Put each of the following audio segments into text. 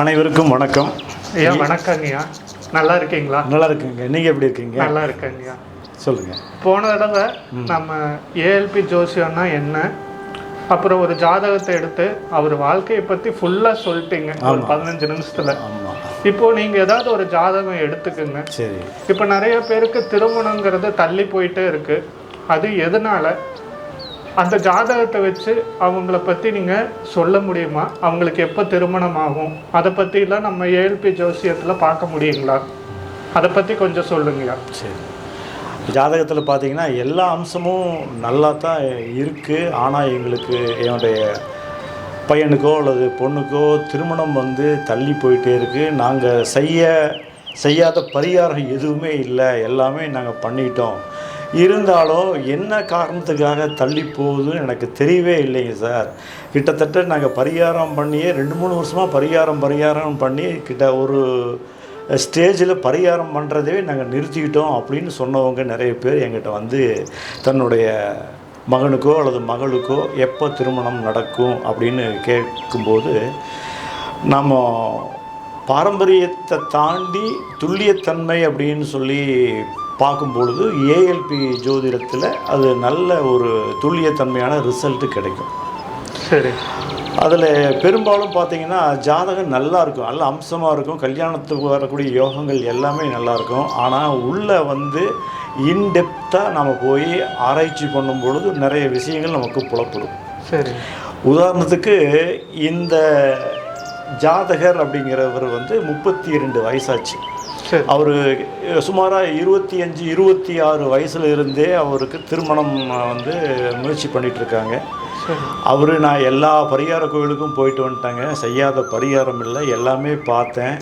அனைவருக்கும் வணக்கம். ஐயா வணக்கங்கய்யா, நல்லா இருக்கீங்களா? நல்லா இருக்குங்க. நீங்கள் எப்படி இருக்கீங்க? நல்லா இருக்கேங்கய்யா. சொல்லுங்கள். போன தடவை நம்ம ஏஎல்பி ஜோசியம்னா என்ன, அப்புறம் ஒரு ஜாதகத்தை எடுத்து அவர் வாழ்க்கையை பற்றி ஃபுல்லாக சொல்லிட்டீங்க ஒரு 15 நிமிஷத்தில். இப்போ நீங்கள் ஏதாவது ஒரு ஜாதகம் எடுத்துக்குங்க. சரி. இப்போ நிறைய பேருக்கு திருமணங்கிறது தள்ளி போயிட்டே இருக்கு. அது எதனால? அந்த ஜாதகத்தை வச்சு அவங்கள பற்றி நீங்கள் சொல்ல முடியுமா? அவங்களுக்கு எப்போ திருமணம் ஆகும், அதை பற்றிலாம் நம்ம ஏஎல்பி ஜோசியத்தில் பார்க்க முடியுங்களா? அதை பற்றி கொஞ்சம் சொல்லுங்கய்யா. சரி. ஜாதகத்தில் பார்த்தீங்கன்னா எல்லா அம்சமும் நல்லா தான் இருக்குது. ஆனால் எங்களுக்கு என்னுடைய பையனுக்கோ அல்லது பொண்ணுக்கோ திருமணம் தள்ளி போயிட்டே இருக்குது. நாங்கள் செய்யாத பரிகாரம் எதுவுமே இல்லை, எல்லாமே நாங்கள் பண்ணிட்டோம். இருந்தாலும் என்ன காரணத்துக்காக தள்ளி போகுதுன்னு எனக்கு தெரியவே இல்லைங்க சார். கிட்டத்தட்ட நாங்கள் பரிகாரம் பண்ணியே 2-3 வருஷமாக பரிகாரம் பண்ணி ஒரு ஸ்டேஜில் பரிகாரம் பண்ணுறதே நாங்கள் நிறுத்திக்கிட்டோம் அப்படின்னு சொன்னவங்க நிறைய பேர் எங்கிட்ட தன்னுடைய மகனுக்கோ அல்லது மகளுக்கோ எப்போ திருமணம் நடக்கும் அப்படின்னு கேட்கும்போது, நம்ம பாரம்பரியத்தை தாண்டி துல்லியத்தன்மை அப்படின்னு சொல்லி பார்க்கும்பொழுது ஏஎல்பி ஜோதிடத்தில் அது நல்ல ஒரு துல்லியத்தன்மையான ரிசல்ட்டு கிடைக்கும். சரி. அதில் பெரும்பாலும் பார்த்திங்கன்னா ஜாதகம் நல்லா இருக்கும், நல்ல அம்சமாக இருக்கும், கல்யாணத்துக்கு வரக்கூடிய யோகங்கள் எல்லாமே நல்லாயிருக்கும். ஆனால் உள்ளே இன்டெப்த்தாக நம்ம போய் ஆராய்ச்சி பண்ணும் பொழுது நிறைய விஷயங்கள் நமக்கு புலப்படும். சரி. உதாரணத்துக்கு இந்த ஜாதகர் அப்படிங்கிறவர் 32 வயசாச்சு. அவர் சுமாராக 25-26 வயசுல இருந்தே அவருக்கு திருமணம் முயற்சி பண்ணிகிட்ருக்காங்க. நான் எல்லா பரிகார கோயிலுக்கும் போயிட்டு வந்துட்டேங்க, செய்யாத பரிகாரம் இல்லை, எல்லாமே பார்த்தேன்.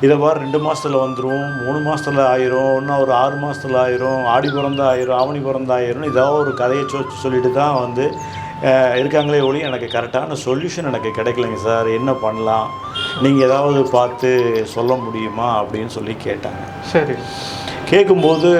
இதை 2 மாதத்தில் வந்துடும், 3 மாதத்தில் ஆயிரும், இன்னும் ஒரு 6 மாதத்தில் ஆயிரும், ஆடி பிறந்தா ஆயிரும், ஆவணி பிறந்தா ஆயிரும், ஏதாவது ஒரு கதையை சொல்லிட்டு தான் இருக்காங்களே ஒளி எனக்கு கரெக்டான சொல்யூஷன் எனக்கு கிடைக்கலைங்க சார், என்ன பண்ணலாம், நீங்கள் ஏதாவது பார்த்து சொல்ல முடியுமா அப்படின்னு சொல்லி கேட்டாங்க. சரி. கேட்கும்போது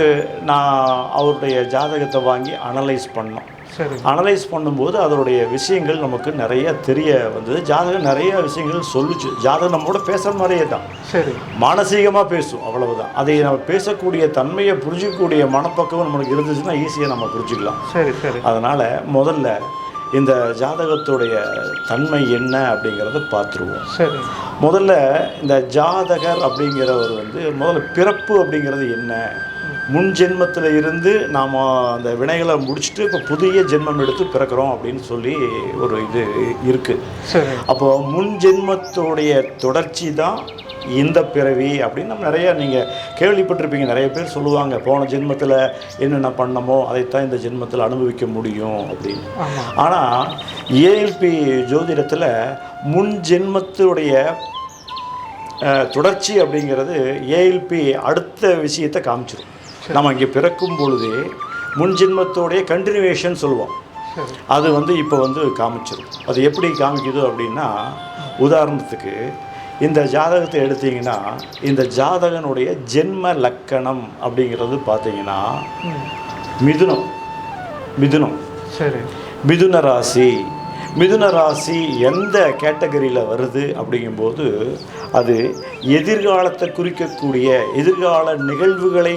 நான் அவருடைய ஜாதகத்தை வாங்கி அனலைஸ் பண்ணோம். சரி. அனலைஸ் பண்ணும்போது அதனுடைய விஷயங்கள் நமக்கு நிறைய தெரிய வந்தது. ஜாதகம் நிறைய விஷயங்கள் சொல்லிச்சு. ஜாதகம் நம்மளோட பேசுகிற மாதிரியே தான். சரி. மானசீகமாக பேசும், அவ்வளவுதான். அதை நம்ம பேசக்கூடிய தன்மையை புரிஞ்சிக்கக்கூடிய மனப்பக்குவம் நம்மளுக்கு இருந்துச்சுன்னா ஈஸியாக நம்ம புரிஞ்சுக்கலாம். சரி சரி. அதனால் முதல்ல இந்த ஜாதகத்துடைய தன்மை என்ன அப்படிங்கிறத பார்த்துருவோம். சரி. முதல்ல இந்த ஜாதகர் அப்படிங்கிறவர் முதல்ல பிறப்பு அப்படிங்கிறது என்ன, முன் ஜென்மத்தில் இருந்து நாம் அந்த வினைகளை முடிச்சுட்டு இப்போ புதிய ஜென்மம் எடுத்து பிறக்கிறோம் அப்படின்னு சொல்லி ஒரு இது இருக்குது. அப்போது முன் ஜென்மத்துடைய தொடர்ச்சி தான் இந்த பிறவி அப்படின்னு நம்ம நீங்கள் கேள்விப்பட்டிருப்பீங்க. நிறைய பேர் சொல்லுவாங்க, போன ஜென்மத்தில் என்னென்ன பண்ணமோ அதைத்தான் இந்த ஜென்மத்தில் அனுபவிக்க முடியும் அப்படின்னு. ஆனால் ஏஎல்பி ஜோதிடத்தில் முன் ஜென்மத்துடைய தொடர்ச்சி அப்படிங்கிறது ஏஎல்பி அடுத்த விஷயத்தை காமிச்சிடும். நம்ம இங்கே பிறக்கும் பொழுதே முன் ஜென்மத்தோடைய கண்டினியூவேஷன் சொல்லுவோம். அது இப்போ காமிச்சிடும். அது எப்படி காமிக்குது அப்படின்னா, உதாரணத்துக்கு இந்த ஜாதகத்தை எடுத்தீங்கன்னா இந்த ஜாதகனுடைய ஜென்ம லக்கணம் அப்படிங்கிறது பார்த்தீங்கன்னா மிதுனம். சரி. மிதுன ராசி. மிதுன ராசி எந்த கேட்டகரியில் வருது அப்படிங்கும்போது அது எதிர்காலத்தை குறிக்கக்கூடிய, எதிர்கால நிகழ்வுகளை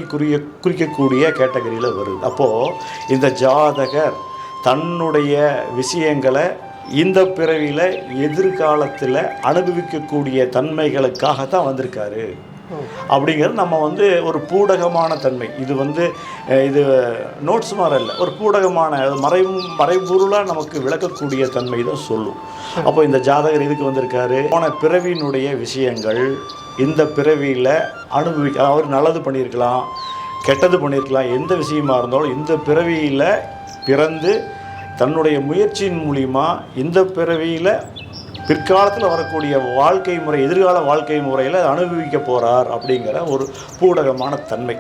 குறிக்கக்கூடிய கேட்டகரியில் வருது. அப்போது இந்த ஜாதகர் தன்னுடைய விஷயங்களை இந்த பிறவியில் எதிர்காலத்தில் அனுபவிக்கக்கூடிய தன்மைகளுக்காக தான் வந்திருக்காரு அப்படிங்கிறது நம்ம ஒரு பூடகமான தன்மை. இது நோட்ஸ் மாதிரி இல்லை, ஒரு பூடகமான மறைபொருளாக நமக்கு விளக்கக்கூடிய தன்மை தான் சொல்லும். அப்போ இந்த ஜாதகர் இதுக்கு வந்திருக்காரு, போன பிறவியினுடைய விஷயங்கள் இந்த பிறவியில் அவர் நல்லது பண்ணியிருக்கலாம், கெட்டது பண்ணியிருக்கலாம், எந்த விஷயமா இருந்தாலும் இந்த பிறவியில் பிறந்து தன்னுடைய முயற்சியின் மூலிமா இந்த பிறவியில் பிற்காலத்தில் வரக்கூடிய வாழ்க்கை முறை, எதிர்கால வாழ்க்கை முறையில் அனுபவிக்க போகிறார் அப்படிங்கிற ஒரு பூடகமான தன்மை.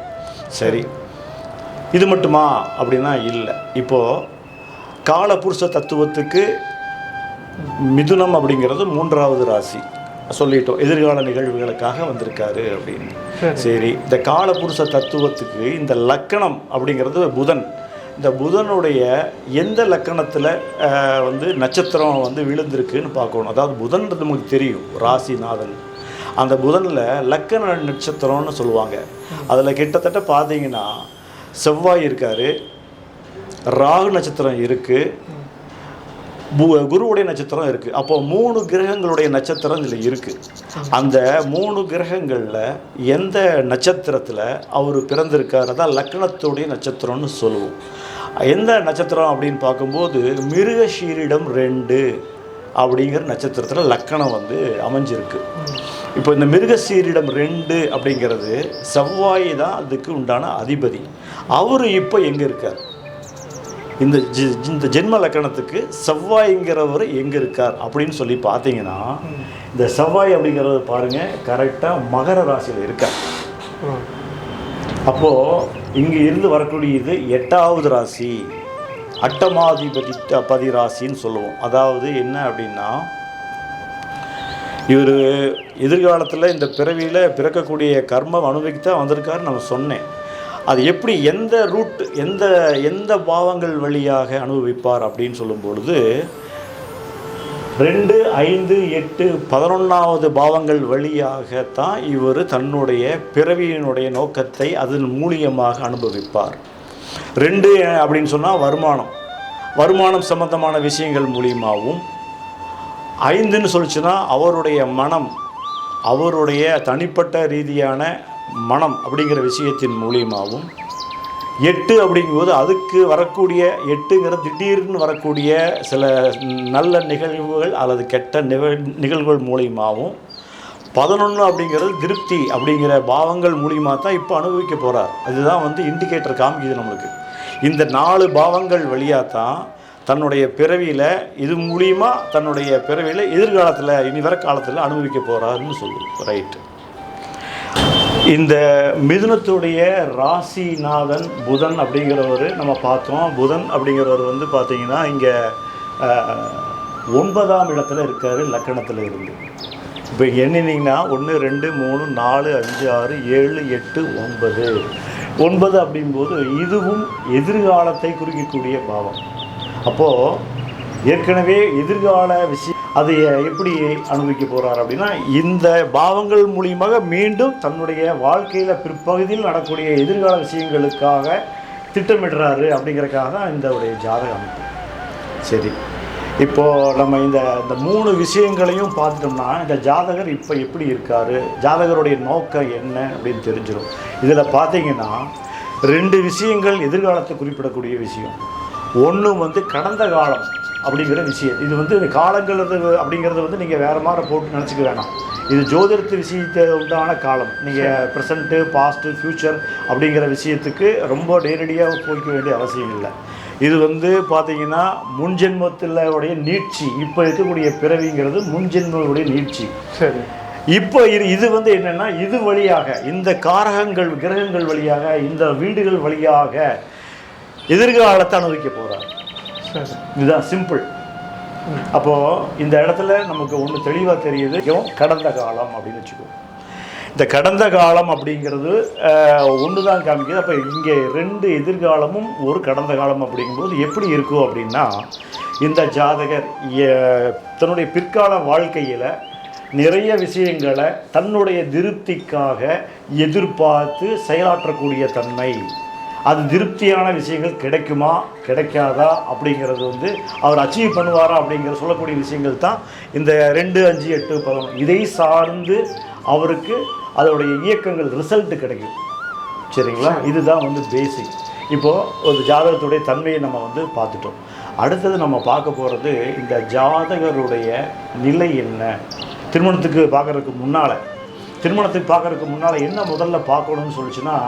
சரி, இது மட்டுமா அப்படின்னா இல்லை. இப்போது காலபுருஷ தத்துவத்துக்கு மிதுனம் அப்படிங்கிறது 3வது ராசி சொல்லிட்டோம், எதிர்கால நிகழ்வுகளுக்காக வந்திருக்காரு அப்படின்னு. சரி, இந்த காலபுருஷ தத்துவத்துக்கு இந்த லக்கணம் அப்படிங்கிறது புதன். இந்த புதனுடைய எந்த லக்கணத்தில் வந்து நட்சத்திரம் வந்து விழுந்திருக்குன்னு பார்க்கணும். அதாவது புதன்றது நமக்கு தெரியும், ராசிநாதன். அந்த புதனில் லக்கண நட்சத்திரம்னு சொல்லுவாங்க. அதில் கிட்டத்தட்ட பார்த்தீங்கன்னா செவ்வாய் இருக்கார், ராகு நட்சத்திரம் இருக்குது, குருவுடைய நட்சத்திரம் இருக்குது. அப்போ 3 கிரகங்களுடைய நட்சத்திரம் இதில் இருக்குது. அந்த 3 கிரகங்களில் எந்த நட்சத்திரத்தில் அவர் பிறந்திருக்கார், அதான் லக்னத்துடைய நட்சத்திரம்னு சொல்லுவோம். எந்த நட்சத்திரம் அப்படின்னு பார்க்கும்போது மிருகஷீரிடம் 2 அப்படிங்கிற நட்சத்திரத்தில் லக்கணம் வந்து அமைஞ்சிருக்கு. இப்போ இந்த மிருகசீரிடம் 2 அப்படிங்கிறது செவ்வாய் தான் அதுக்கு உண்டான அதிபதி. அவர் இப்போ எங்கே இருக்கார், இந்த ஜென்ம லக்கணத்துக்கு செவ்வாய்ங்கிறவர் எங்கே இருக்கார் அப்படின்னு சொல்லி பார்த்தீங்கன்னா, இந்த செவ்வாய் அப்படிங்கிறது பாருங்கள் கரெக்டாக மகர ராசியில் இருக்கார். அப்போது இங்கே இருந்து வரக்கூடியது 8வது ராசி, அட்டமாதிபதி ராசின்னு சொல்லுவோம். அதாவது என்ன அப்படின்னா, இவர் எதிர்காலத்தில் இந்த பிறவியில் பிறக்கக்கூடிய கர்மம் அனுபவிக்கு தான் வந்திருக்காருன்னு நம்ம சொன்னேன். அது எப்படி எந்த ரூட் எந்த பாவங்கள் வழியாக அனுபவிப்பார் அப்படின்னு சொல்லும் பொழுது 2, 5, 8, 11வது பாவங்கள் வழியாகத்தான் இவர் தன்னுடைய பிறவியினுடைய நோக்கத்தை அதன் மூலியமாக அனுபவிப்பார். 2 அப்படின்னு சொன்னால் வருமானம் சம்பந்தமான விஷயங்கள் மூலியமாகவும், 5ன்னு சொல்லிச்சுன்னா அவருடைய மனம், அவருடைய தனிப்பட்ட ரீதியான மனம் அப்படிங்கிற விஷயத்தின் மூலியமாகவும், 8 அப்படிங்கும்போது அதுக்கு வரக்கூடிய 8ங்கிற திடீர்னு வரக்கூடிய சில நல்ல நிகழ்வுகள் அல்லது கெட்ட நிகழ்வுகள் மூலியமாகவும், 11 அப்படிங்கிறது திருப்தி அப்படிங்கிற பாவங்கள் மூலியமாக தான் இப்போ அனுபவிக்க போகிறார். அதுதான் வந்து இண்டிகேட்டர் காமிக்குது நம்மளுக்கு. இந்த 4 பாவங்கள் வழியாக தான் தன்னுடைய பிறவியில் இது மூலியமாக தன்னுடைய பிறவியில் எதிர்காலத்தில் இனி வர காலத்தில் அனுபவிக்க போகிறாருன்னு சொல்லுவோம். ரைட்டு. இந்த மிதுனத்துடைய ராசிநாதன் புதன் அப்படிங்கிறவர் நம்ம பார்த்தோம். புதன் அப்படிங்கிறவர் வந்து பார்த்திங்கன்னா இங்கே 9ஆம் இடத்துல இருக்கார் லக்கணத்தில் இருந்து. இப்போ எண்ணினீங்கன்னா 1, 2, 3, 4, 5, 6, 7, 8, 9. 9 அப்படிங்கும்போது இதுவும் எதிர்காலத்தை குறிக்கக்கூடிய பாவம். அப்போது ஏற்கனவே எதிர்கால விஷயம் அது எப்படி அனுபவிக்க போகிறார் அப்படின்னா, இந்த பாவங்கள் மூலியமாக மீண்டும் தன்னுடைய வாழ்க்கையில் பிற்பகுதியில் நடக்கூடிய எதிர்கால விஷயங்களுக்காக திட்டமிடுறாரு அப்படிங்கிறதுக்காக தான் இந்த உடைய ஜாதக அமைப்பு. சரி, இப்போது நம்ம இந்த 3 விஷயங்களையும் பார்த்துட்டோம்னா இந்த ஜாதகர் இப்போ எப்படி இருக்கார், ஜாதகருடைய நோக்கம் என்ன அப்படின்னு தெரிஞ்சிடும். இதில் பார்த்தீங்கன்னா 2 விஷயங்கள் எதிர்காலத்தை குறிப்பிடக்கூடிய விஷயம். ஒன்று வந்து கடந்த காலம் அப்படிங்கிற விஷயம். இது வந்து காலங்கள் அப்படிங்கிறது வந்து நீங்கள் வேறு மாதிரி போட்டு நினச்சிக்க வேணாம். இது ஜோதிடத்து விஷயத்தை உண்டான காலம். நீங்கள் ப்ரெசண்ட்டு, பாஸ்ட்டு, ஃப்யூச்சர் அப்படிங்கிற விஷயத்துக்கு ரொம்ப நேரடியாக போய்க்க வேண்டிய அவசியம் இல்லை. இது வந்து பார்த்திங்கன்னா முன்ஜென்மத்தில் உடைய நீட்சி. இப்போ இருக்கக்கூடிய பிறவிங்கிறது முன்ஜென்மனுடைய நீட்சி. சரி, இப்போ இது வந்து என்னென்னா இது வழியாக இந்த காரகங்கள் கிரகங்கள் வழியாக இந்த வீடுகள் வழியாக எதிர்காலத்தை அனுபவிக்க போகிறார். இதுதான் சிம்பிள். அப்போது இந்த இடத்துல நமக்கு ஒன்று தெளிவாக தெரியுது, கடந்த காலம் அப்படின்னு வச்சுக்கோ. இந்த கடந்த காலம் அப்படிங்கிறது ஒன்று தான் காமிக்குது. அப்போ இங்கே 2 எதிர்காலமும் ஒரு கடந்த காலம் அப்படிங்கும்போது எப்படி இருக்கும் அப்படின்னா, இந்த ஜாதகர் தன்னுடைய பிற்கால வாழ்க்கையில் நிறைய விஷயங்களை தன்னுடைய திருப்திக்காக எதிர்பார்த்து செயலாற்றக்கூடிய தன்மை, அது திருப்தியான விஷயங்கள் கிடைக்குமா கிடைக்காதா அப்படிங்கிறது வந்து அவர் அச்சீவ் பண்ணுவாரா அப்படிங்கிற சொல்லக்கூடிய விஷயங்கள் தான் இந்த 2, 5, 8, 11 இதை சார்ந்து அவருக்கு அதோடைய இயக்கங்கள் ரிசல்ட்டு கிடைக்கும். சரிங்களா? இதுதான் வந்து பேசிக். இப்போது ஒரு ஜாதகத்துடைய தன்மையை நம்ம வந்து பார்த்துட்டோம். அடுத்தது நம்ம பார்க்க போகிறது இந்த ஜாதகருடைய நிலை என்ன. திருமணத்துக்கு பார்க்குறதுக்கு முன்னால் என்ன முதல்ல பார்க்கணும்னு சொல்லிச்சுன்னா,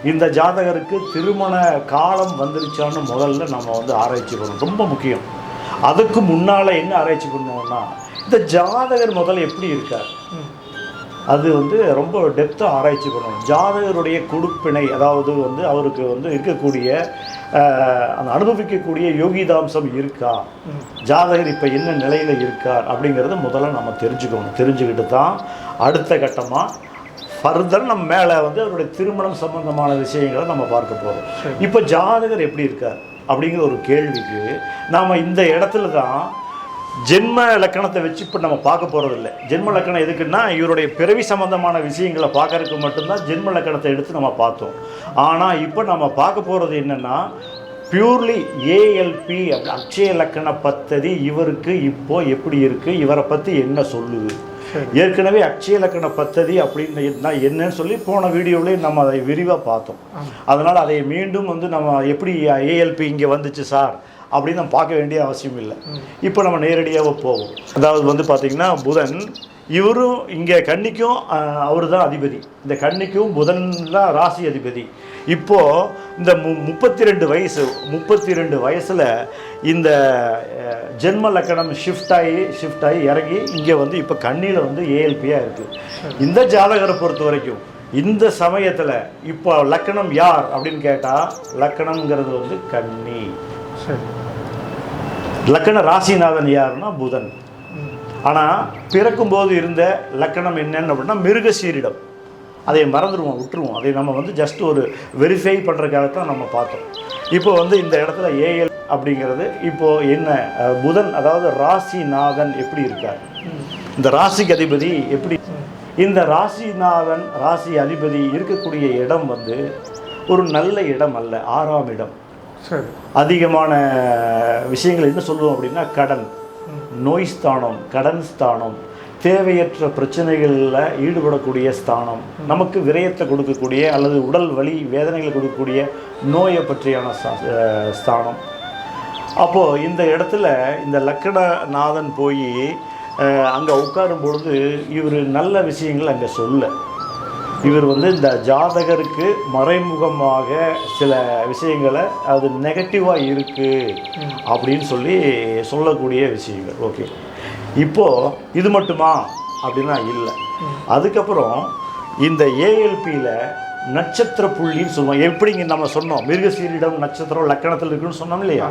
இந்த ஜாதகருக்கு திருமண காலம் வந்துருச்சான்னு முதல்ல நம்ம வந்து ஆராய்ச்சி பண்ணணும். ரொம்ப முக்கியம். அதுக்கு முன்னால் என்ன ஆராய்ச்சி பண்ணோம்னா, இந்த ஜாதகர் முதல்ல எப்படி இருக்கார் அது வந்து ரொம்ப டெப்த்தாக ஆராய்ச்சி பண்ணணும். ஜாதகருடைய கொடுப்பினை, அதாவது வந்து அவருக்கு வந்து இருக்கக்கூடிய அந்த அனுபவிக்கக்கூடிய யோகிதாம்சம் இருக்கா, ஜாதகர் இப்போ என்ன நிலையில் இருக்கார் அப்படிங்கிறத முதல்ல நம்ம தெரிஞ்சுக்கணும். தெரிஞ்சுக்கிட்டு தான் அடுத்த கட்டமாக ஃபர்தர் நம்ம மேலே வந்து அவருடைய திருமணம் சம்பந்தமான விஷயங்களை நம்ம பார்க்க போகிறோம். இப்போ ஜாதகர் எப்படி இருக்கார், அப்படிங்கிற ஒரு கேள்விக்கு நாம் இந்த இடத்துல தான் ஜென்ம லக்கணத்தை வச்சு இப்போ நம்ம பார்க்க போகிறதில்ல. ஜென்ம லக்கணம் எதுக்குன்னா இவருடைய பிறவி சம்பந்தமான விஷயங்களை பார்க்கறதுக்கு மட்டும்தான் ஜென்ம லக்கணத்தை எடுத்து நம்ம பார்த்தோம். ஆனால் இப்போ நம்ம பார்க்க போகிறது என்னென்னா பியூர்லி ஏஎல்பி அக்ஷய லக்கண பத்ததி இவருக்கு இப்போ எப்படி இருக்குது, இவரை பற்றி என்ன சொல்லுது. ஏற்கனவே அக்ஷய லக்கண பத்ததி அப்படின்னு என்னன்னு சொல்லி போன வீடியோவிலேயே நம்ம அதை விரிவாக பார்த்தோம். அதனால் அதை மீண்டும் வந்து நம்ம எப்படி ஏஎல்பி இங்கே வந்துச்சு சார் அப்படின்னு நம்ம பார்க்க வேண்டிய அவசியம் இல்லை. இப்போ நம்ம நேரடியாக போவோம். அதாவது வந்து பார்த்திங்கன்னா புதன் இவரும் இங்கே கன்னிக்கும் அவர் தான் அதிபதி. இந்த கன்னிக்கும் புதன் தான் ராசி அதிபதி. இப்போது இந்த 32 வயசில் இந்த ஜென்ம லக்கணம் ஷிஃப்ட் ஆகி இறங்கி இங்கே வந்து இப்போ கன்னியில் வந்து ஏஎல்பியாக இருக்குது. இந்த ஜாதகரை பொறுத்த வரைக்கும் இந்த சமயத்தில் இப்போ லக்கணம் யார் அப்படின்னு கேட்டால் லக்கணம்ங்கிறது வந்து கன்னி. லக்கண ராசிநாதன் யாருன்னா புதன். ஆனால் பிறக்கும்போது இருந்த லக்கணம் என்னன்னு அப்படின்னா மிருகசீரிடம். அதை மறந்துடுவோம், விட்டுருவோம். அதை நம்ம வந்து ஜஸ்ட் ஒரு வெரிஃபை பண்ணுறதுக்காகத்தான் நம்ம பார்த்தோம். இப்போ வந்து இந்த இடத்துல ஏஎல் அப்படிங்கிறது இப்போது என்ன புதன் அதாவது ராசிநாதன் எப்படி இருக்கார், இந்த ராசிக்கு அதிபதி எப்படி, இந்த ராசிநாதன் ராசி அதிபதி இருக்கக்கூடிய இடம் வந்து ஒரு நல்ல இடம் அல்ல, 6ஆம் இடம். அதிகமான விஷயங்கள் என்ன சொல்லுவோம் அப்படின்னா கடன், நோய் ஸ்தானம், கடன் ஸ்தானம், தேவையற்ற பிரச்சனைகளில் ஈடுபடக்கூடிய ஸ்தானம், நமக்கு விரயத்தை கொடுக்கக்கூடிய அல்லது உடல் வலி வேதனைகளை கொடுக்கக்கூடிய நோயை பற்றியான ஸ்தானம். அப்போது இந்த இடத்துல இந்த லக்கணநாதன் போய் அங்கே உட்காரும் பொழுது இவர் நல்ல விஷயங்கள் அங்கே சொல்ல, இவர் வந்து இந்த ஜாதகருக்கு மறைமுகமாக சில விஷயங்களை அது நெகட்டிவாக இருக்குது அப்படின்னு சொல்லக்கூடிய விஷயங்கள். ஓகே, இப்போது இது மட்டுமா அப்படின்னா இல்லை. அதுக்கப்புறம் இந்த ஏஎல்பியில் நட்சத்திர புள்ளின்னு சொல்லுவோம். எப்படிங்க நம்ம சொன்னோம் மிருகசீரிடம் நட்சத்திரம் லக்கணத்தில் இருக்குன்னு சொன்னோம் இல்லையா,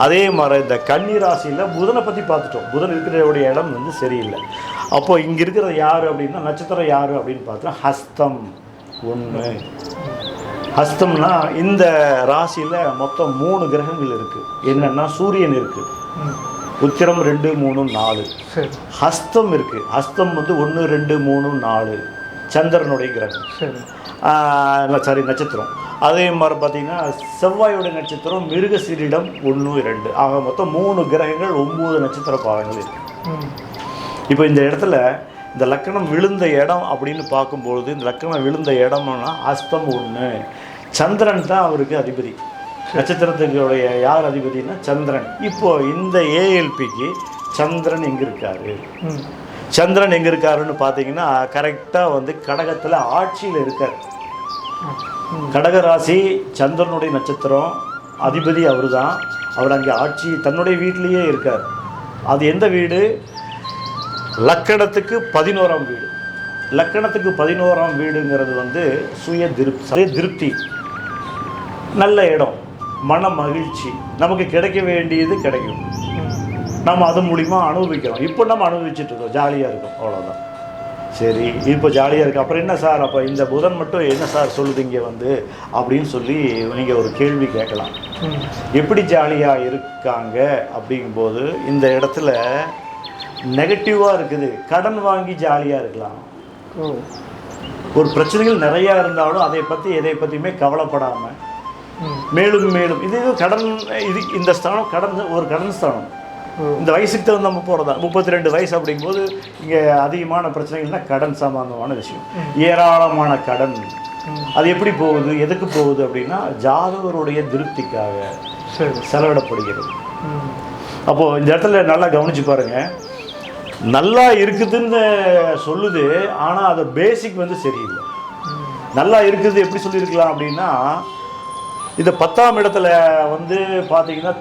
அதே மாதிரி இந்த கன்னி ராசியில் புதனை பற்றி பார்த்துட்டோம். புதன் இருக்கிறவுடைய இடம் வந்து சரியில்லை. அப்போது இங்கே இருக்கிறது யார் அப்படின்னா நட்சத்திரம் யார் அப்படின்னு பார்த்தா ஹஸ்தம் 1. ஹஸ்தம்னா இந்த ராசியில் மொத்தம் 3 கிரகங்கள் இருக்குது. என்னென்னா சூரியன் இருக்குது, உத்திரம் 2, 3, 4, ஹஸ்தம் இருக்குது. ஹஸ்தம் வந்து 1, 2, 3, 4 சந்திரனுடைய கிரகம், சாரி நட்சத்திரம். அதே மாதிரி பார்த்திங்கன்னா செவ்வாயோட நட்சத்திரம் மிருகசீரிடம் 1, 2 ஆக மொத்தம் 3 கிரகங்கள் 9 நட்சத்திர பாதங்கள் இருக்குது. இப்போ இந்த இடத்துல இந்த லக்கணம் விழுந்த இடம் அப்படின்னு பார்க்கும்பொழுது இந்த லக்கணம் விழுந்த இடம்னா ஹஸ்தம் 1. சந்திரன் தான் அவருக்கு அதிபதி. நட்சத்திரத்துடைய யார் அதிபதினா சந்திரன். இப்போது இந்த ஏஎல்பிக்கு சந்திரன் எங்கே இருக்காரு, சந்திரன் எங்கே இருக்காருன்னு பார்த்தீங்கன்னா கரெக்டாக வந்து கடகத்தில் ஆட்சியில் இருக்கார். கடகராசி சந்திரனுடைய நட்சத்திரம், அதிபதி அவர் தான். அவர் அங்கே ஆட்சி தன்னுடைய வீட்டிலேயே இருக்கார். அது எந்த வீடு, லக்கணத்துக்கு 11ஆம் வீடு. லக்கணத்துக்கு 11ஆம் வீடுங்கிறது வந்து சுய திருப்தி, நல்ல இடம், மன மகிழ்ச்சி, நமக்கு கிடைக்க வேண்டியது கிடைக்கும், நம்ம அது மூலிமா அனுபவிக்கிறோம். இப்போ நம்ம அனுபவிச்சுட்டு இருக்கோம், ஜாலியாக இருக்கும், அவ்வளோதான். சரி, இப்போ ஜாலியாக இருக்குது. அப்புறம் என்ன சார், அப்போ இந்த புதன் மட்டும் என்ன சார் சொல்லுது இங்கே வந்து அப்படின்னு சொல்லி நீங்கள் ஒரு கேள்வி கேட்கலாம். எப்படி ஜாலியாக இருக்காங்க அப்படிங்கும்போது இந்த இடத்துல நெகட்டிவாக இருக்குது. கடன் வாங்கி ஜாலியாக இருக்கலாம். ஒரு பிரச்சனைகள் நிறையா இருந்தாலும் அதை பற்றி எதை பற்றியுமே கவலைப்படாமல் மேலும் மேலும் இது கடன், இது இந்த ஸ்தானம் கடன் ஸ்தானம். இந்த வயசுக்கு தகுந்த நம்ம போகிறதா 32 வயசு அப்படிங்கும்போது இங்கே அதிகமான பிரச்சனைகள்னா கடன் சம்பந்தமான விஷயம், ஏராளமான கடன். அது எப்படி போகுது, எதுக்கு போகுது அப்படின்னா ஜாதகருடைய திருப்திக்காக செலவிடப்படுகிறது. அப்போது இந்த இடத்துல நல்லா கவனித்து பாருங்கள். நல்லா இருக்குதுன்னு சொல்லுது, ஆனால் அது பேசிக் வந்து சரியில்லை. நல்லா இருக்குது எப்படி சொல்லியிருக்கலாம் அப்படின்னா இந்த 10ஆம் இடத்துல வந்து பார்த்தீங்கன்னா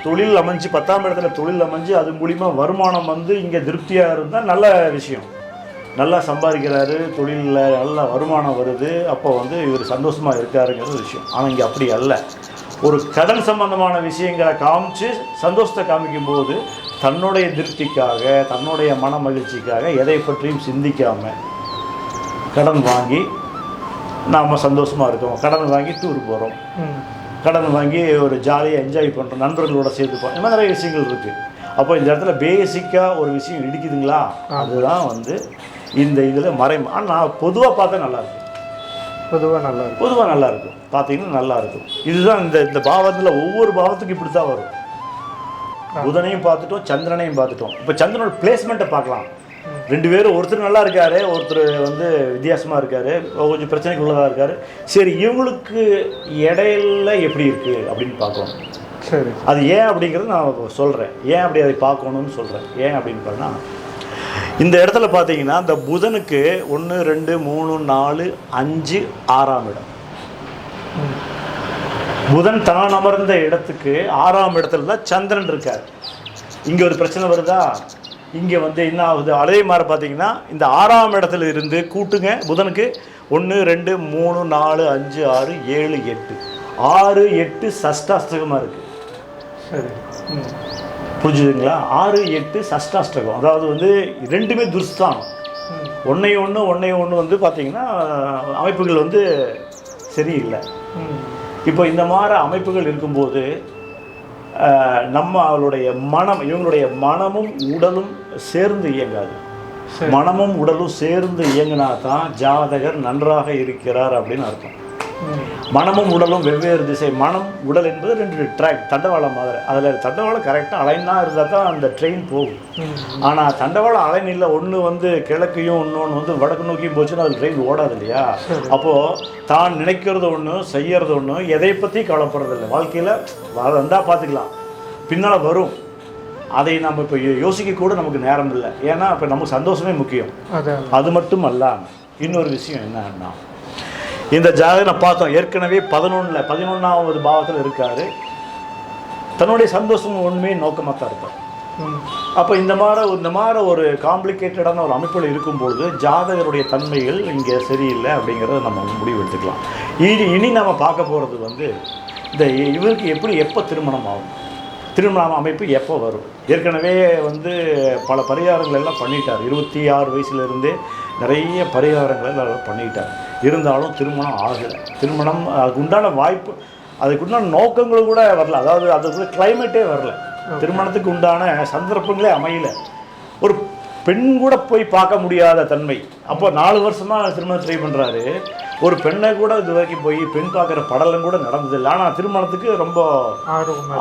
தொழில் அமைஞ்சு 10ஆம் இடத்துல தொழில் அமைஞ்சு அது மூலிமா வருமானம் வந்து இங்கே திருப்தியாக இருந்தால் நல்ல விஷயம். நல்லா சம்பாதிக்கிறாரு, தொழிலில் நல்ல வருமானம் வருது, அப்போ வந்து இவர் சந்தோஷமாக இருக்காருங்கிற விஷயம். ஆனால் இங்கே அப்படி அல்ல. ஒரு கடன் சம்பந்தமான விஷயங்களை காமிச்சு சந்தோஷத்தை காமிக்கும்போது தன்னுடைய திருப்திக்காக தன்னுடைய மன மகிழ்ச்சிக்காக எதை பற்றியும் சிந்திக்காமல் கடன் வாங்கி நாம் சந்தோஷமாக இருக்கோம். கடன் வாங்கி டூர் போகிறோம், கடன் வாங்கி ஒரு ஜாலியாக என்ஜாய் பண்ணுறோம், நண்பர்களோட சேர்த்துப்போம், இந்த மாதிரி நிறைய விஷயங்கள் இருக்குது. அப்போ இந்த இடத்துல பேசிக்காக ஒரு விஷயம் இடிக்குதுங்களா, அதுதான் வந்து இந்த இதில் ஆனால் பொதுவாக பார்த்தா நல்லாயிருக்கும். பொதுவாக நல்லாயிருக்கும் பார்த்தீங்கன்னா நல்லாயிருக்கும். இதுதான் இந்த பாவத்தில் ஒவ்வொரு பாவத்துக்கும் இப்படி தான் வரும். புதனையும் பார்த்துட்டோம், சந்திரனையும் பார்த்துட்டோம். இப்போ சந்திரனோட பிளேஸ்மெண்ட்டை பார்க்கலாம். 2 பேரும், ஒருத்தர் நல்லா இருக்காரு, ஒருத்தர் வந்து வித்தியாசமாக இருக்காரு, கொஞ்சம் பிரச்சனைக்கு உள்ளதாக இருக்காரு. சரி, இவங்களுக்கு இடையில எப்படி இருக்குது அப்படின்னு பார்க்கணும். சரி, அது ஏன் அப்படிங்கிறது நான் சொல்கிறேன். ஏன் அப்படி அதை பார்க்கணும்னு சொல்கிறேன். ஏன் அப்படின்னு பார்த்தா, இந்த இடத்துல பார்த்தீங்கன்னா இந்த புதனுக்கு 1 2 3 4 5 6ஆம் இடம். புதன் தான் அமர்ந்த இடத்துக்கு 6ஆம் இடத்துல தான் சந்திரன் இருக்கார். இங்கே ஒரு பிரச்சனை வருதா, இங்கே வந்து என்ன ஆகுது, அதே மாதிரி பார்த்தீங்கன்னா இந்த 6ஆம் இடத்துல இருந்து கூட்டுங்க புதனுக்கு 1 2 3 4 5 6 7 8 6 8 சஷ்டாஷ்டகமாக இருக்குது. சரி, புரிஞ்சுதுங்களா? 6 8 சஷ்டாஷ்டகம், அதாவது வந்து 2மே துர்ஸ்தானம். ஒன்றை ஒன்று வந்து பார்த்தீங்கன்னா அமைப்புகள் வந்து சரியில்லை. இப்போ இந்த மாதிரி அமைப்புகள் இருக்கும்போது அவளுடைய மனம், இவங்களுடைய மனமும் உடலும் சேர்ந்து இயங்காது. மனமும் உடலும் சேர்ந்து இயங்கினா தான் ஜாதகர் நன்றாக இருக்கிறார் அப்படின்னு அர்த்தம். மனமும் உடலும் வெவ்வேறு திசை. மனம் உடல் என்பது 2 ட்ராக், தண்டவாளம் மாதிரி. அதில் தண்டவாளம் கரெக்டாக அலைனா இருந்தால் தான் அந்த ட்ரெயின் போகும். ஆனால் தண்டவாளம் அலைன் இல்லை, ஒன்று வந்து கிழக்கையும் இன்னொன்று வந்து வடக்கு நோக்கியும் போச்சுன்னா அது ட்ரெயின் ஓடாது இல்லையா? அப்போது தான் நினைக்கிறது ஒன்று, செய்யறது ஒன்று, எதை பற்றி கவலைப்படுறதில்லை. வாழ்க்கையில் வந்தால் பார்த்துக்கலாம், பின்னால் வரும். அதை நம்ம இப்போ யோசிக்க கூட நமக்கு நேரம் இல்லை. ஏன்னா இப்போ நமக்கு சந்தோஷமே முக்கியம். அது மட்டும் அல்ல, இன்னொரு விஷயம் என்னன்னா, இந்த ஜாதகம் பார்த்தோம் ஏற்கனவே 11வது பாவத்தில் இருக்காரு. தன்னுடைய சந்தோஷம் ஒன்றுமே நோக்கமாக தான் இருப்பார். அப்போ இந்த மாதிரி ஒரு காம்ப்ளிகேட்டடான ஒரு அமைப்பில் இருக்கும்பொழுது ஜாதகருடைய தன்மைகள் இங்கே சரியில்லை அப்படிங்கிறத நம்ம முடிவு எடுத்துக்கலாம். இனி நம்ம பார்க்க போகிறது வந்து இந்த இவருக்கு எப்போ திருமணம் ஆகும், திருமண அமைப்பு எப்போ வரும். ஏற்கனவே வந்து பல பரிகாரங்கள் எல்லாம் பண்ணிட்டார். 26 வயசுலேருந்தே நிறைய பரிகாரங்கள் எல்லாம் பண்ணிட்டார். இருந்தாலும் திருமணம் ஆகலை. திருமணம் அதுக்குண்டான வாய்ப்பு, அதுக்குண்டான நோக்கங்களும் கூட வரல. அதாவது அதுக்குள்ள கிளைமேட்டே வரல. திருமணத்துக்கு உண்டான சந்தர்ப்பங்களே அமையல. ஒரு பெண் கூட போய் பார்க்க முடியாத தன்மை. அப்போ 4 வருஷமாக திருமணம் ட்ரை பண்ணுறாரு. ஒரு பெண்ணை கூட இது வரைக்கும் போய் பெண் பார்க்குற படலம் கூட நடந்ததில்லை. ஆனால் திருமணத்துக்கு ரொம்ப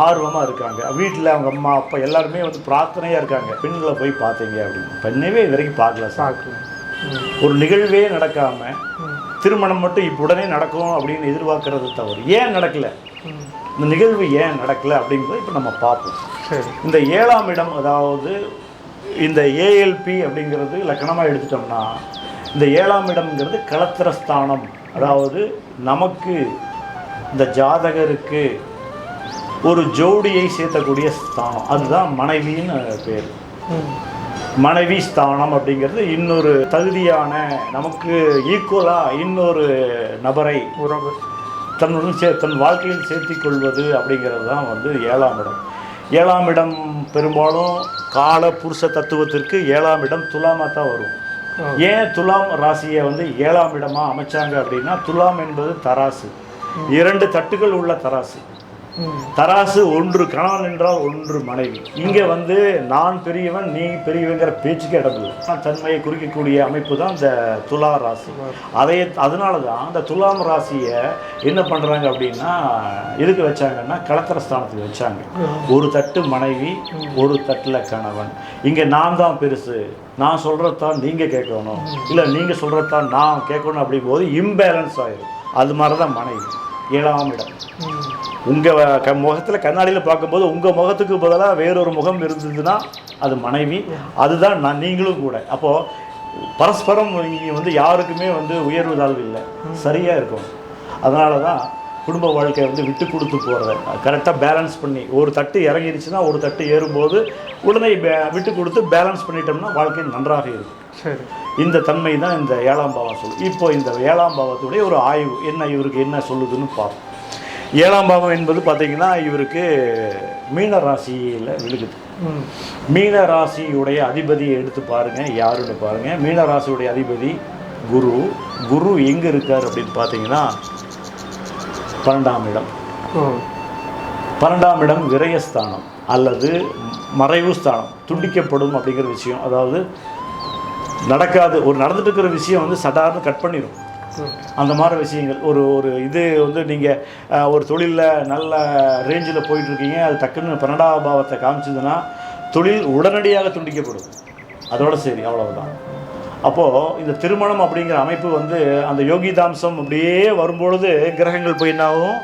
ஆர்வமாக இருக்காங்க. வீட்டில் அவங்க அம்மா அப்பா எல்லாருமே வந்து பிரார்த்தனையாக இருக்காங்க, பெண்களை போய் பார்த்தீங்க அப்படின்னு. பெண்ணவே இது வரைக்கும் பார்க்கல. ஒரு நிகழ்வே நடக்காமல் திருமணம் மட்டும் இப்போ உடனே நடக்கும் அப்படின்னு எதிர்பார்க்கறது தவறு. ஏன் நடக்கலை, இந்த நிகழ்வு ஏன் நடக்கலை அப்படிங்கிறத இப்போ நம்ம பார்ப்போம். இந்த 7ஆம் இடம், அதாவது இந்த ஏஎல்பி அப்படிங்கிறது லக்கணமாக எடுத்துட்டோம்னா, இந்த 7ஆம் இடம்ங்கிறது களத்திரஸ்தானம். அதாவது நமக்கு இந்த ஜாதகருக்கு ஒரு ஜோடியை சேர்த்தக்கூடிய ஸ்தானம். அதுதான் மனைவின்னு பேர். மனைவி ஸ்தானம் அப்படிங்கிறது இன்னொரு தகுதியான, நமக்கு ஈக்குவலாக இன்னொரு நபரை தன் வாழ்க்கையில் சேர்த்திக் கொள்வது அப்படிங்கிறது தான் வந்து 7ஆம் இடம். 7ஆம் இடம் பெரும்பாலும் கால புருஷ தத்துவத்திற்கு 7ஆம் இடம் துலாமாக தான் வரும். ஏன் துலாம் ராசியை வந்து 7ஆம் இடமாக அமைச்சாங்க அப்படின்னா, துலாம் என்பது தராசு, 2 தட்டுகள் உள்ள தராசு. தராசு ஒன்று கணவன் என்றால் ஒன்று மனைவி. இங்கே வந்து நான் பெரியவன் நீ பெரியவங்கிற பேச்சுக்கு இடம்பு தன்மையை குறிக்கக்கூடிய அமைப்பு தான் இந்த துலா ராசி. அதனால தான் இந்த துலாம் ராசியை என்ன பண்ணுறாங்க அப்படின்னா, எதுக்கு வச்சாங்கன்னா களத்திரஸ்தானத்துக்கு வச்சாங்க. ஒரு தட்டு மனைவி, ஒரு தட்டில் கணவன். இங்கே நான் தான் பெருசு, நான் சொல்கிறதான் நீங்கள் கேட்கணும், இல்லை நீங்கள் சொல்கிறதான் நான் கேட்கணும் அப்படிங்கும்போது இம்பேலன்ஸ் ஆயிடும். அது மாதிரி தான் மனைவி 7ஆம் இடம். உங்கள் முகத்தில் கண்ணாடியில் பார்க்கும்போது உங்கள் முகத்துக்கு பதிலாக வேறொரு முகம் இருந்ததுன்னா அது மனைவி, அதுதான் நீங்களும் கூட. அப்போது பரஸ்பரம் இங்கே வந்து யாருக்குமே வந்து உயர்வு தாழ்வு இல்லை, சரியாக இருக்கும். அதனால தான் குடும்ப வாழ்க்கையை வந்து விட்டு கொடுத்து போகிறத கரெக்டாக பேலன்ஸ் பண்ணி, ஒரு தட்டு இறங்கிடுச்சுன்னா ஒரு தட்டு ஏறும்போது உடனே விட்டு கொடுத்து பேலன்ஸ் பண்ணிட்டோம்னா வாழ்க்கை நன்றாக இருக்கும். சரி, இந்த தன்மை தான் இந்த 7ஆம் பாவம் சொல்லுது. இப்போ இந்த 7ஆம் பாவத்துடைய ஒரு ஆய்வு என்ன, இவருக்கு என்ன சொல்லுதுன்னு பார்ப்போம். 7ஆம் பாவம் என்பது பார்த்திங்கன்னா இவருக்கு மீன ராசியில் விழுகுது. மீன ராசியுடைய அதிபதியை எடுத்து பாருங்கள், யாருன்னு பாருங்கள். மீன ராசியுடைய அதிபதி குரு. குரு எங்கே இருக்கார் அப்படின்னு பார்த்தீங்கன்னா 12ஆம் இடம். 12ஆம் இடம் விரயஸ்தானம் அல்லது மறைவு ஸ்தானம், துண்டிக்கப்படும் அப்படிங்கிற விஷயம். அதாவது நடக்காது, ஒரு நடந்துட்டு இருக்கிற விஷயம் வந்து சடார்னு கட் பண்ணிடும். அந்த மாதிரி விஷயங்கள் ஒரு இது வந்து நீங்கள் ஒரு தொழிலில் நல்ல ரேஞ்சில் போயிட்டுருக்கீங்க, அது டக்குன்னு 12ஆம் பாவத்தை காமிச்சதுன்னா தொழில் உடனடியாக துண்டிக்கப்படும். அதோட சரி, அவ்வளவுதான். அப்போது இந்த திருமணம் அப்படிங்கிற அமைப்பு வந்து அந்த யோகிதாம்சம் அப்படியே வரும்பொழுது கிரகங்கள் போய் என்னாகும்,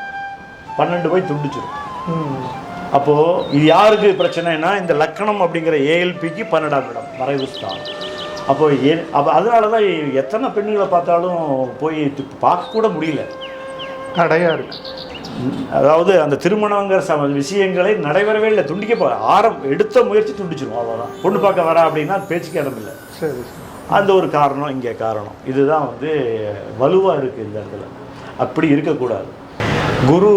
12 போய் துண்டிச்சிடும். அப்போது இது யாருக்கு பிரச்சனைனா இந்த லக்கணம் அப்படிங்கிற ஏஎல்பிக்கு 12ஆம் இடம் மறைவு ஸ்தானம். அப்போ அதனால தான் எத்தனை பெண்களை பார்த்தாலும் போய் பார்க்கக்கூட முடியல, தடையாக இருக்கு. அதாவது அந்த திருமணங்கிற விஷயங்களை நடைபெறவே இல்லை, துண்டிக்க எடுத்த முயற்சி துண்டிச்சிடும், அவ்வளோதான். பொண்ணு பார்க்க வரா அப்படின்னா பேச்சுக்கு இடம் இல்லை. சரி, அந்த ஒரு காரணம் இங்கே காரணம். இதுதான் வந்து வலுவாக இருக்குது இந்த இடத்துல. அப்படி இருக்கக்கூடாது. குரு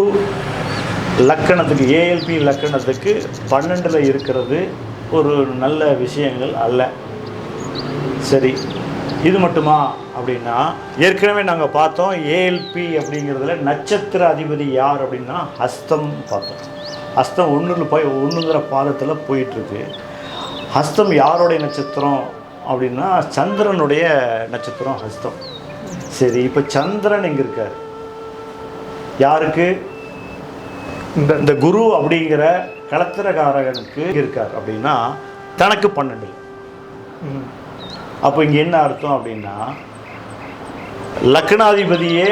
லக்கணத்துக்கு, ஏஎல்பி லக்கணத்துக்கு 12ல் இருக்கிறது ஒரு நல்ல விஷயங்கள் அல்ல. சரி, இது மட்டுமா அப்படின்னா, ஏற்கனவே நாங்கள் பார்த்தோம் ஏஎல்பி அப்படிங்கிறதுல நட்சத்திர அதிபதி யார் அப்படின்னா ஹஸ்தம் பார்த்தோம். ஹஸ்தம் 1ங்கிற பாதத்தில் போயிட்டுருக்கு. ஹஸ்தம் யாருடைய நட்சத்திரம் அப்படின்னா சந்திரனுடைய நட்சத்திரம் ஹஸ்தம். சரி, இப்போ சந்திரன் எங்கே இருக்கார்? யாருக்கு? இந்த குரு அப்படிங்கிற களத்திரகாரகனுக்கு இருக்கார் அப்படின்னா தனக்கு 12. அப்போ இங்கே என்ன அர்த்தம் அப்படின்னா, லக்னாதிபதியே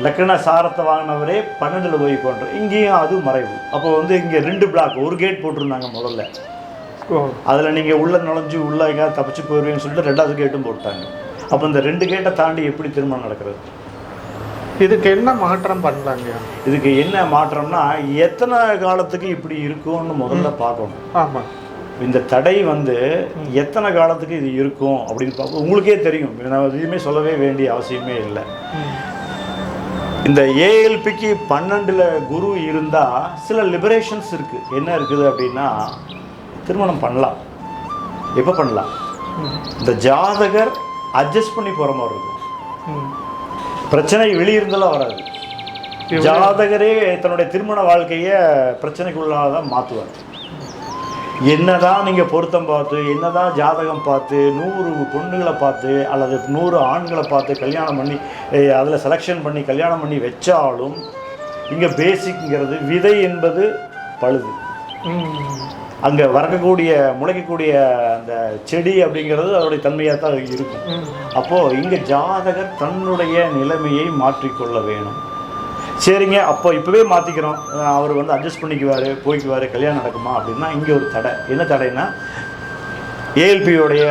லக்ன சாரத்தை வாங்கினவரே 12ல் போய் கொண்டு இங்கேயும் அது மறைவு. அப்போ வந்து இங்கே 2 பிளாக், ஒரு கேட் போட்டிருந்தாங்க முதல்ல. அதில் நீங்கள் உள்ளே நுழைஞ்சு உள்ளே எங்கேயாவது தப்பிச்சு போயிடுவீங்கன்னு சொல்லிட்டு 2வது கேட்டும் போட்டாங்க. அப்போ இந்த 2 கேட்டை தாண்டி எப்படி திருமணம் நடக்கிறது? இதுக்கு என்ன மாற்றம் பண்ணலாங்க? இதுக்கு என்ன மாற்றம்னா, எத்தனை காலத்துக்கு இப்படி இருக்கும்னு முதல்ல பார்க்கணும். ஆமாம், இந்த தடை வந்து எத்தனை காலத்துக்கு இது இருக்கும் அப்படின்னு பார்க்க உங்களுக்கே தெரியும். நான் எதுவுமே சொல்லவே வேண்டிய அவசியமே இல்லை. இந்த ஏஎல்பிக்கு 12ல் குரு இருந்தால் சில லிபரேஷன்ஸ் இருக்குது. என்ன இருக்குது அப்படின்னா, திருமணம் பண்ணலாம். எப்போ பண்ணலாம்? இந்த ஜாதகர் அட்ஜஸ்ட் பண்ணி போகிற மாதிரி இருக்கும். பிரச்சனை வெளியிருந்தெல்லாம் வராது. ஜாதகரே தன்னுடைய திருமண வாழ்க்கையை பிரச்சனைக்குள்ளாதான் மாற்றுவார். என்னதான் நீங்கள் பொருத்தம் பார்த்து, என்னதான் ஜாதகம் பார்த்து 100 பொண்ணுகளை பார்த்து அல்லது 100 ஆண்களை பார்த்து கல்யாணம் பண்ணி அதில் செலெக்ஷன் பண்ணி கல்யாணம் பண்ணி வச்சாலும் இங்கே பேசிக்ங்கிறது விதை என்பது பழுது. அங்கே வறக்கக்கூடிய முளைக்கக்கூடிய அந்த செடி அப்படிங்கிறது அதோடைய தன்மையாக தான் இருக்கும். அப்போது இங்கே ஜாதகர் தன்னுடைய நிலைமையை மாற்றிக்கொள்ள வேணும். சரிங்க, அப்போ இப்போவே மாற்றிக்கிறோம், அவர் வந்து அட்ஜஸ்ட் பண்ணிக்குவார், போய்க்குவார், கல்யாணம் நடக்குமா அப்படின்னா இங்கே ஒரு தடை. என்ன தடைன்னா, ஏஎல்பியோடைய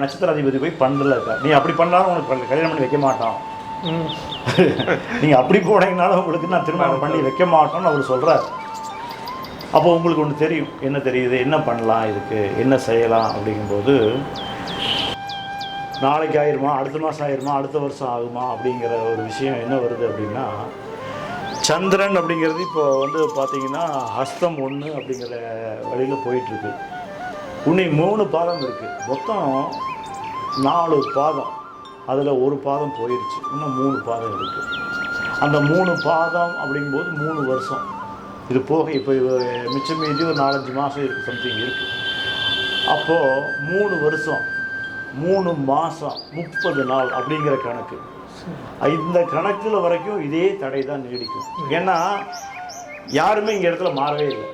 நட்சத்திர அதிபதி போய் 12ல் இருக்கார். நீ அப்படி பண்ணாலும் உனக்கு கல்யாணம் பண்ணி வைக்க மாட்டோம், நீங்கள் அப்படி போனீங்கனாலும் உங்களுக்கு நான் திருமணம் பண்ணி வைக்க மாட்டோம்னு அவர் சொல்கிறார். அப்போ உங்களுக்கு ஒன்று தெரியும், என்ன தெரியுது, என்ன பண்ணலாம், இதுக்கு என்ன செய்யலாம் அப்படிங்கும்போது, நாளைக்கு ஆயிருமா, அடுத்த மாதம் ஆயிருமா, அடுத்த வருஷம் ஆகுமா அப்படிங்கிற ஒரு விஷயம் என்ன வருது அப்படின்னா, சந்திரன் அப்படிங்கிறது இப்போ வந்து பார்த்தீங்கன்னா ஹஸ்தம் 1 அப்படிங்கிற வழியில் போயிட்டுருக்கு. இன்னும் 3 பாதம் இருக்குது. மொத்தம் 4 பாதம். அதில் ஒரு பாதம் போயிடுச்சு, இன்னும் 3 பாதம் இருக்குது. அந்த 3 பாதம் அப்படிங்கும்போது 3 வருஷம். இது போக இப்போ மிச்சம் மீதி ஒரு 4-5 மாதம் இருக்குது, சம்திங் இருக்குது. அப்போது 3 வருஷம் 3 மாதம் 30 நாள் அப்படிங்கிற கணக்கு. இந்த கணக்கில் வரைக்கும் இதே தடை தான் நீடிக்கும். ஏன்னா யாருமே இங்கே இடத்துல மாறவே இல்லை.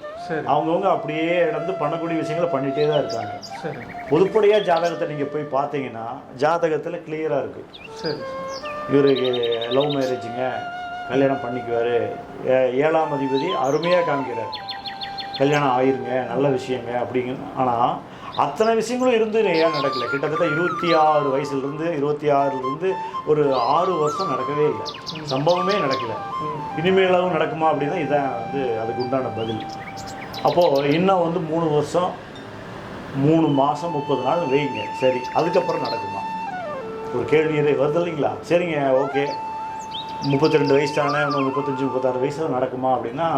அவங்கவுங்க அப்படியே நடந்து பண்ணக்கூடிய விஷயங்களை பண்ணிகிட்டே தான் இருக்காங்க. பொதுப்படையாக ஜாதகத்தை நீங்கள் போய் பார்த்தீங்கன்னா ஜாதகத்தில் கிளியராக இருக்குது. இவருக்கு லவ் மேரேஜுங்க, கல்யாணம் பண்ணிக்குவார், 7ஆம் அதிபதி அருமையாக காமிக்கிறார், கல்யாணம் ஆயிருங்க, நல்ல விஷயங்க அப்படிங்க. ஆனால் அத்தனை விஷயங்களும் இருந்து ஏன் நடக்கலை? கிட்டத்தட்ட 26 வயசுலேருந்து 26லேருந்து ஒரு 6 வருஷம் நடக்கவே இல்லை, சம்பவமே நடக்கலை. இனிமேலாவும் நடக்குமா அப்படின்னா இதான் வந்து அதுக்கு உண்டான பதில். அப்போது இன்னும் வந்து 3 வருஷம் 3 மாதம் 30 நாள் வைங்க. சரி, அதுக்கப்புறம் நடக்குமா? ஒரு கேள்வி வருது இல்லைங்களா? சரிங்க, ஓகே, 32 வயசு தானே, இன்னும் 35-36 வயசு நடக்குமா அப்படின்னா,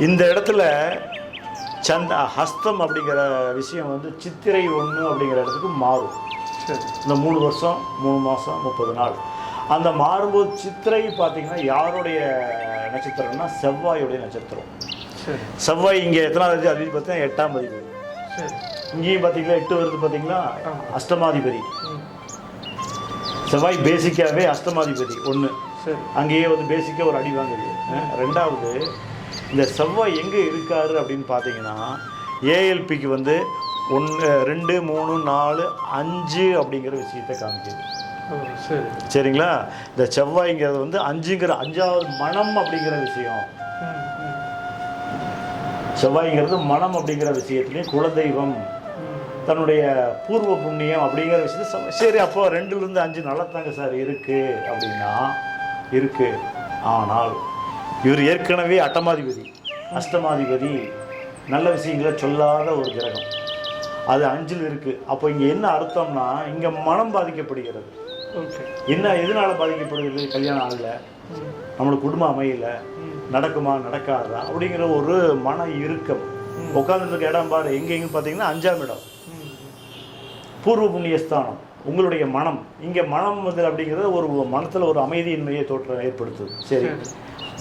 இந்த இடத்துல ஹஸ்தம் அப்படிங்கிற விஷயம் வந்து சித்திரை 1 அப்படிங்கிற இடத்துக்கு மாறும். இந்த 3 வருஷம் 3 மாதம் 30 நாள் அந்த மாறும்போது சித்திரை பார்த்திங்கன்னா யாருடைய நட்சத்திரம்னா செவ்வாயுடைய நட்சத்திரம். சரி. செவ்வாய் இங்கே எத்தனாவது அதிபதி பார்த்தீங்கன்னா 8ஆம் அதிபதி. சரி. இங்கேயும் பார்த்தீங்களா 8 வருது பார்த்தீங்களா, அஷ்டமாதிபதி. செவ்வாய் பேசிக்காகவே அஷ்டமாதிபதி 1. சரி. அங்கேயே வந்து பேசிக்காக ஒரு அடி வாங்குது. ரெண்டாவது இந்த செவ்வாய் எங்கே இருக்காரு அப்படின்னு பார்த்தீங்கன்னா ஏஎல்பிக்கு வந்து 1 2 3 4 5 அப்படிங்கிற விஷயத்தை காமிக்குது. சரி. சரிங்களா. இந்த செவ்வாய்ங்கிறது வந்து 5வது மனம் அப்படிங்கிற விஷயம். செவ்வாய்ங்கிறது மனம் அப்படிங்கிற விஷயத்துலேயும் குலதெய்வம், தன்னுடைய பூர்வ புண்ணியம் அப்படிங்கிற விஷயத்தை சரி. அப்போ 2லேருந்து 5 நல்லத்தாங்க சார் இருக்குது அப்படின்னா இருக்குது. ஆனால் இவர் ஏற்கனவே அட்டமாதிபதி, அஷ்டமாதிபதி, நல்ல விஷயங்களை சொல்லாத ஒரு கிரகம், அது 5ல் இருக்குது. அப்போ இங்கே என்ன அர்த்தம்னா இங்கே மனம் பாதிக்கப்படுகிறது. என்ன எதனால பாதிக்கப்படுகிறது? கல்யாணம் ஆகலை, நம்மளுக்கு குடும்பம் அமையலை, நடக்குமா நடக்காதா அப்படிங்கிற ஒரு மன இறுக்கம். உட்காந்துருக்க இடம் பாரு, எங்கெங்க பார்த்தீங்கன்னா 5ஆம் இடம், பூர்வ புண்ணியஸ்தானம், உங்களுடைய மனம். இங்கே மனம் வந்து அப்படிங்கிறது ஒரு மனத்தில் ஒரு அமைதியின்மையை தோற்றம் ஏற்படுத்துது. சரி,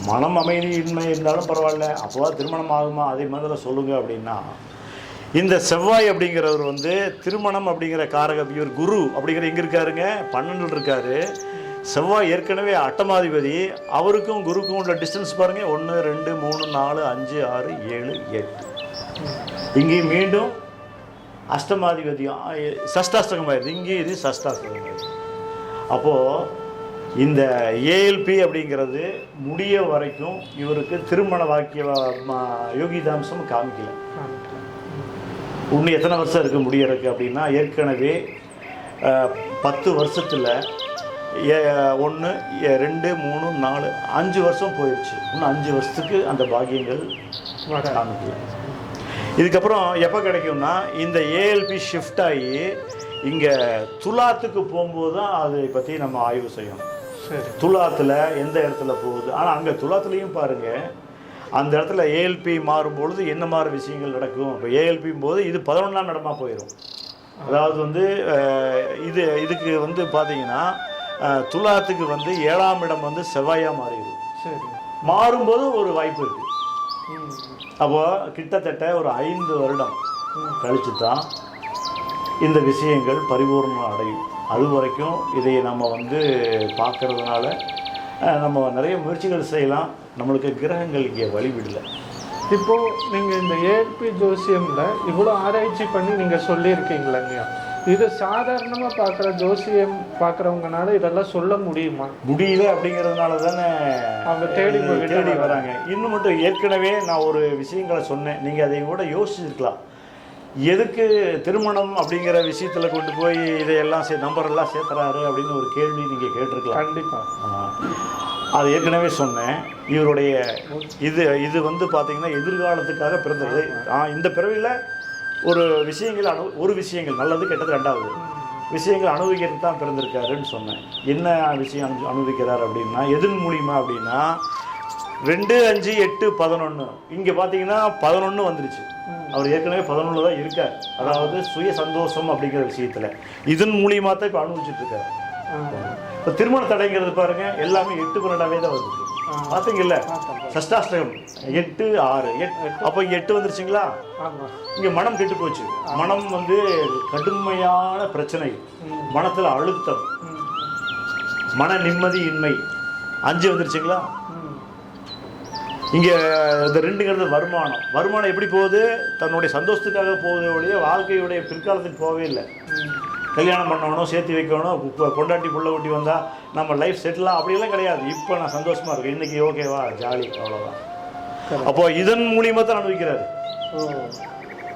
மனம் அமைதியின்மை இருந்தாலும் பரவாயில்ல, அப்போவா திருமணம் ஆகுமா அதே மாதிரி சொல்லுங்க அப்படின்னா, இந்த செவ்வாய் அப்படிங்கிறவர் வந்து திருமணம் அப்படிங்கிற காரக, இவர் குரு அப்படிங்கிற எங்கே இருக்காருங்க 12 இருக்காரு. செவ்வாய் ஏற்கனவே அட்டமாதிபதி, அவருக்கும் குருக்கும் உள்ள டிஸ்டன்ஸ் பாருங்கள் 1 2 3 4 5 6 7 8. இங்கே மீண்டும் அஷ்டமாதிபதியம் சஷ்டாஷ்டகமாயிருது, இங்கே இது சஷ்டாஷ்டகமாயிருது. அப்போது இந்த ஏஎல்பி அப்படிங்கிறது முடிய வரைக்கும் இவருக்கு திருமண வாக்கிய யோகிதாம்சம் காமிக்கல. இன்னும் எத்தனை வருஷம் இருக்குது முடியறதுக்கு அப்படின்னா, ஏற்கனவே 10 வருஷத்தில் 1 2 3 4 5 வருஷம் போயிடுச்சு. இன்னும் 5 வருஷத்துக்கு அந்த பாக்கியங்கள் காமிக்கல. இதுக்கப்புறம் எப்போ கிடைக்கும்னா இந்த ஏஎல்பி ஷிஃப்ட் ஆகி இங்கே துலாத்துக்கு போகும்போது தான் அதை பற்றி நம்ம ஆய்வு செய்யணும். துலாத்தில் எந்த இடத்துல போகுது, ஆனால் அங்கே துலாத்துலேயும் பாருங்கள் அந்த இடத்துல ஏஎல்பி மாறும்பொழுது என்ன மாதிரி விஷயங்கள் நடக்கும். இப்போ ஏஎல்பியும் போது இது 11ஆம் இடமா போயிடும். அதாவது வந்து இதுக்கு வந்து பார்த்தீங்கன்னா துலாத்துக்கு வந்து 7ஆம் இடம் வந்து செவ்வாயாக மாறிடும். மாறும்போது ஒரு வாய்ப்பு இருக்குது. அப்போ கிட்டத்தட்ட ஒரு 5 வருடம் கழித்து தான் இந்த விஷயங்கள் பரிபூர்ணம் அடையும். அது வரைக்கும் இதை நம்ம வந்து பார்க்கறதுனால நம்ம நிறைய முயற்சிகள் செய்யலாம். நம்மளுக்கு கிரகங்கள் இங்கே வழிவிடலை. இப்போது நீங்கள் இந்த ஏஎல்பி ஜோசியமில் இவ்வளோ ஆராய்ச்சி பண்ணி நீங்கள் சொல்லியிருக்கீங்களேங்க, இது சாதாரணமாக பார்க்குற ஜோசியம் பார்க்குறவங்கனால இதெல்லாம் சொல்ல முடியுமா? முடியல. அப்படிங்கிறதுனால தானே அவங்க தேடி வராங்க. இன்னும் மட்டும் ஏற்கனவே நான் ஒரு விஷயங்களை சொன்னேன், நீங்கள் அதை கூட யோசிச்சிருக்கலாம். எதுக்கு திருமணம் அப்படிங்கிற விஷயத்தில் கொண்டு போய் இதையெல்லாம் நம்பரெல்லாம் சேர்த்துறாரு அப்படின்னு ஒரு கேள்வி நீங்கள் கேட்டிருக்கலாம். கண்டிப்பாக. அது ஏற்கனவே சொன்னேன். இவருடைய இது வந்து பார்த்தீங்கன்னா எதிர்காலத்துக்காக பிறந்தது. இந்த பிறவியில் ஒரு விஷயங்கள் நல்லது கெட்டது 2வது விஷயங்கள் அனுபவிக்கிறது தான் பிறந்திருக்காருன்னு சொன்னேன். என்ன விஷயம் அனுபவிக்கிறார் அப்படின்னா எதன் மூலியமா அப்படின்னா 2 5 8 11 இங்கே பார்த்தீங்கன்னா 11 வந்துருச்சு. அவர் ஏற்கனவே 11 தான் இருக்கார். அதாவது சுய சந்தோஷம் அப்படிங்கிற விஷயத்தில் இதன் மூலியமாக தான் இப்போ அனுபவிச்சுட்டு இருக்காரு. இப்போ திருமண தடைங்கிறது பாருங்க எல்லாமே 8 12ஆவே தான் வருது. பார்த்தீங்கல்ல, சஷ்டாஷ்டகம் 8 6 8. அப்போ இங்கே 8 வந்துருச்சுங்களா. இங்கே மனம் கெட்டு போச்சு. மனம் வந்து கடுமையான பிரச்சனை, மனத்தில் அழுத்தம், மன நிம்மதி இன்மை. 5 வந்துருச்சுங்களா. இங்கே இந்த 2ங்கிறது வருமானம் எப்படி போகுது? தன்னுடைய சந்தோஷத்துக்காக போகுதே ஒழிய வாழ்க்கையுடைய பிற்காலத்துக்கு போகவே இல்லை. கல்யாணம் பண்ணணும், சேர்த்து வைக்கணும், பொண்டாட்டி புள்ள ஊட்டி வந்தால் நம்ம லைஃப் செட்டிலாம் அப்படியெல்லாம் கிடையாது. இப்போ நான் சந்தோஷமாக இருக்கேன், இன்றைக்கி ஓகேவா ஜாலி, அவ்வளோதான். அப்போது இதன் மூலியமாக தான் அனுபவிக்கிறாரு.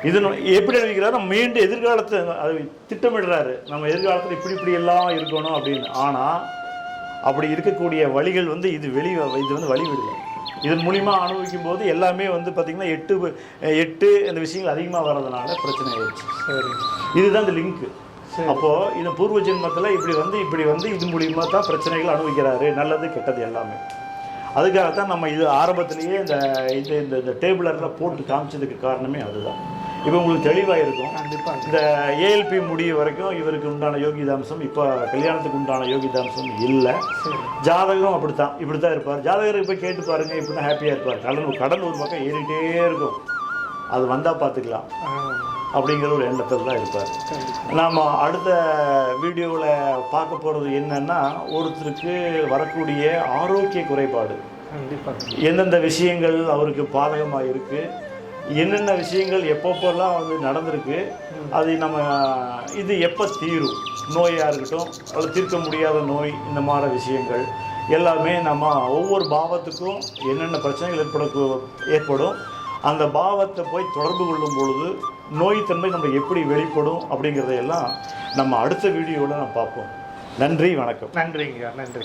இதன் எப்படி அனுபவிக்கிறாரு? நம்ம மீண்டும் எதிர்காலத்தை அது திட்டமிடுறாரு. நம்ம எதிர்காலத்தில் இப்படி எல்லாம் இருக்கணும் அப்படின்னு. ஆனால் அப்படி இருக்கக்கூடிய வழிகள் வந்து இது வந்து வழிவிடலை. இதன் மூலிமா அனுபவிக்கும் போது எல்லாமே வந்து பார்த்திங்கன்னா 8 இந்த விஷயங்கள் அதிகமாக வர்றதுனால பிரச்சனை ஆயிடுச்சு. சரி, இதுதான் இந்த லிங்க்கு. அப்போது இந்த பூர்வ ஜென்மத்தில் இப்படி வந்து இது மூலியமாக தான் பிரச்சனைகள் அனுபவிக்கிறாரு, நல்லது கெட்டது எல்லாமே. அதுக்காகத்தான் நம்ம இது ஆரம்பத்திலேயே இந்த டேபிளரில் போட்டு காமிச்சதுக்கு காரணமே அதுதான். இப்போ உங்களுக்கு தெளிவாக இருக்கும். கண்டிப்பாக. இந்த ஏஎல்பி முடிய வரைக்கும் இவருக்கு உண்டான யோகிதாம்சம், இப்போ கல்யாணத்துக்கு உண்டான யோகிதாம்சம் இல்லை. ஜாதகம் இப்படி தான் இருப்பார். ஜாதகருக்கு போய் கேட்டு பாருங்கள், இப்படி தான் ஹாப்பியாக இருப்பார். கடன் ஒரு பக்கம் ஏறிக்கிட்டே இருக்கும், அது வந்தால் பார்த்துக்கலாம் அப்படிங்கிற ஒரு எண்ணத்தில் தான் இருப்பார். நாம் அடுத்த வீடியோவில் பார்க்க போகிறது என்னென்னா, ஒருத்தருக்கு வரக்கூடிய ஆரோக்கிய குறைபாடு, எந்தெந்த விஷயங்கள் அவருக்கு பாதகமாக இருக்குது, என்னென்ன விஷயங்கள் எப்பப்போல்லாம் வந்து நடந்திருக்கு, அது நம்ம இது எப்போ தீரும், நோயாக இருக்கட்டும் அல்லது தீர்க்க முடியாத நோய், இந்த மாதிரி விஷயங்கள் எல்லாமே நம்ம ஒவ்வொரு பாவத்துக்கும் என்னென்ன பிரச்சனைகள் ஏற்படும், அந்த பாவத்தை போய் தொடர்பு கொள்ளும் பொழுது நோய்த்தன்மை நம்ம எப்படி வெளிப்படும் அப்படிங்கிறதையெல்லாம் நம்ம அடுத்த வீடியோவில் நம்ம பார்ப்போம். நன்றி, வணக்கம். நன்றிங்க, நன்றி.